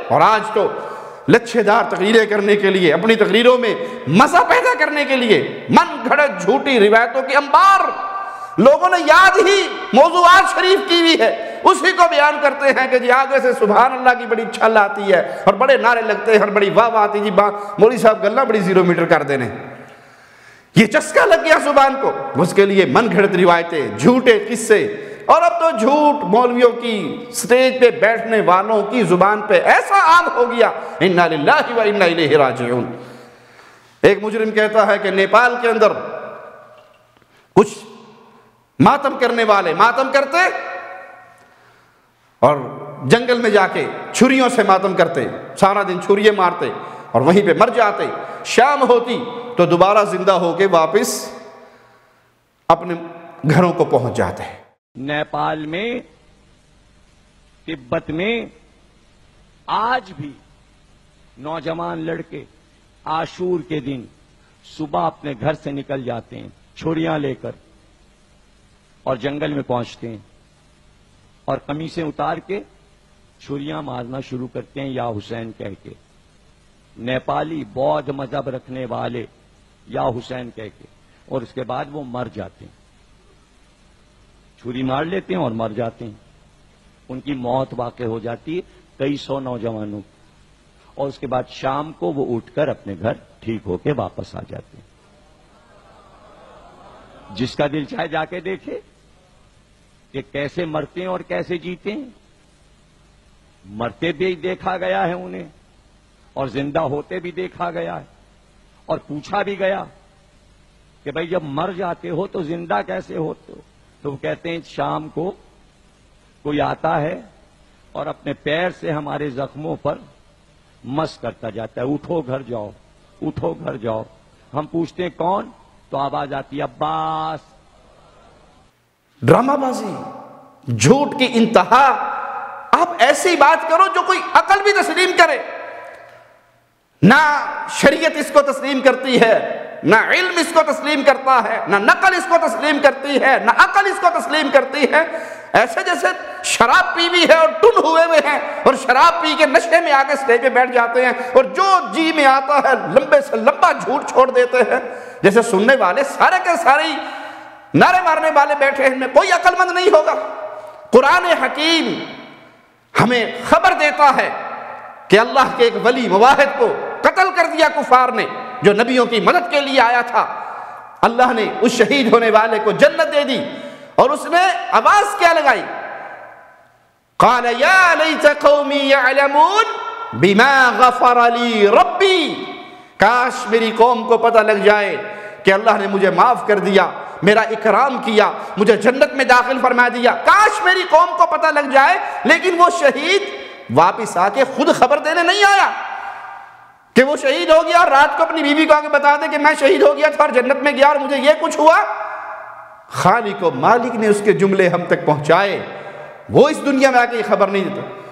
اور آج تو لچھے دار تقریریں کرنے کے لیے، اپنی تقریروں میں مزہ پیدا کرنے کے لیے من گھڑت جھوٹی روایتوں کے انبار لوگوں نے یاد ہی موضوعات شریف کی ہوئی ہے، اسی کو بیان کرتے ہیں کہ جی آگے سے سبحان اللہ کی بڑی چھل آتی ہے اور بڑے نعرے لگتے ہیں اور بڑی واہ واہ آتی، جی مولوی صاحب گلہ بڑی 0 میٹر کر دینے، یہ چسکا لگ گیا زبان کو، اس کے لیے من گھڑت روایتیں، جھوٹے قصے، اور اب تو جھوٹ مولویوں کی سٹیج پہ بیٹھنے والوں کی زبان پہ ایسا عام ہو گیا، انا للہ و انا الیہ راجعون۔ ایک مجرم کہتا ہے کہ نیپال کے اندر کچھ ماتم کرنے والے ماتم کرتے اور جنگل میں جا کے چھریوں سے ماتم کرتے، سارا دن چھریے مارتے اور وہیں پہ مر جاتے، شام ہوتی تو دوبارہ زندہ ہو کے واپس اپنے گھروں کو پہنچ جاتے ہیں۔ نیپال میں، تبت میں آج بھی نوجوان لڑکے عاشور کے دن صبح اپنے گھر سے نکل جاتے ہیں چھریاں لے کر اور جنگل میں پہنچتے ہیں اور قمیصیں اتار کے چھریاں مارنا شروع کرتے ہیں یا حسین کہہ کے، نیپالی بودھ مذہب رکھنے والے یا حسین کہہ کے، اور اس کے بعد وہ مر جاتے ہیں، چھری مار لیتے ہیں اور مر جاتے ہیں، ان کی موت واقع ہو جاتی ہے کئی سو نوجوانوں کی، اور اس کے بعد شام کو وہ اٹھ کر اپنے گھر ٹھیک ہو کے واپس آ جاتے ہیں۔ جس کا دل چاہے جا کے دیکھے کہ کیسے مرتے ہیں اور کیسے جیتے ہیں، مرتے بھی دیکھا گیا ہے انہیں اور زندہ ہوتے بھی دیکھا گیا ہے، اور پوچھا بھی گیا کہ بھائی جب مر جاتے ہو تو زندہ کیسے ہوتے ہو؟ تو وہ کہتے ہیں شام کو کوئی آتا ہے اور اپنے پیر سے ہمارے زخموں پر مس کرتا جاتا ہے، اٹھو گھر جاؤ، اٹھو گھر جاؤ۔ ہم پوچھتے ہیں کون؟ تو آواز آتی ہے عباس۔ ڈرامہ بازی، جھوٹ کی انتہا۔ آپ ایسی بات کرو جو کوئی عقل بھی تسلیم کرے، نہ شریعت اس کو تسلیم کرتی ہے، نہ علم اس کو تسلیم کرتا ہے، نہ نقل اس کو تسلیم کرتی ہے، نہ عقل اس کو تسلیم کرتی ہے۔ ایسے جیسے شراب پی ہوئی ہے اور ٹن ہوئے ہوئے ہیں اور شراب پی کے نشے میں آ کے اسٹیج پہ بیٹھ جاتے ہیں اور جو جی میں آتا ہے لمبے سے لمبا جھوٹ چھوڑ دیتے ہیں، جیسے سننے والے سارے کے سارے نعرے مارنے والے بیٹھے ہیں، ان میں کوئی عقل مند نہیں ہوگا۔ قرآن حکیم ہمیں خبر دیتا ہے کہ اللہ کے ایک ولی مواحد کو قتل کر دیا کفار نے، جو نبیوں کی مدد کے لیے آیا تھا۔ اللہ نے اس شہید ہونے والے کو جنت دے دی، اور اس نے آواز کیا لگائی؟ قال یا لیت قومی یعلمون بما غفر لی ربی، کاش میری قوم کو پتہ لگ جائے کہ اللہ نے مجھے معاف کر دیا، میرا اکرام کیا، مجھے جنت میں داخل فرما دیا۔ کاش میری قوم کو پتہ لگ جائے، لیکن وہ شہید واپس آ کے خود خبر دینے نہیں آیا کہ وہ شہید ہو گیا اور رات کو اپنی بیوی کو آ کے بتا دے کہ میں شہید ہو گیا تھا اور جنت میں گیا اور مجھے یہ کچھ ہوا۔ خالق و مالک نے اس کے جملے ہم تک پہنچائے، وہ اس دنیا میں آ کے یہ خبر نہیں دیتا۔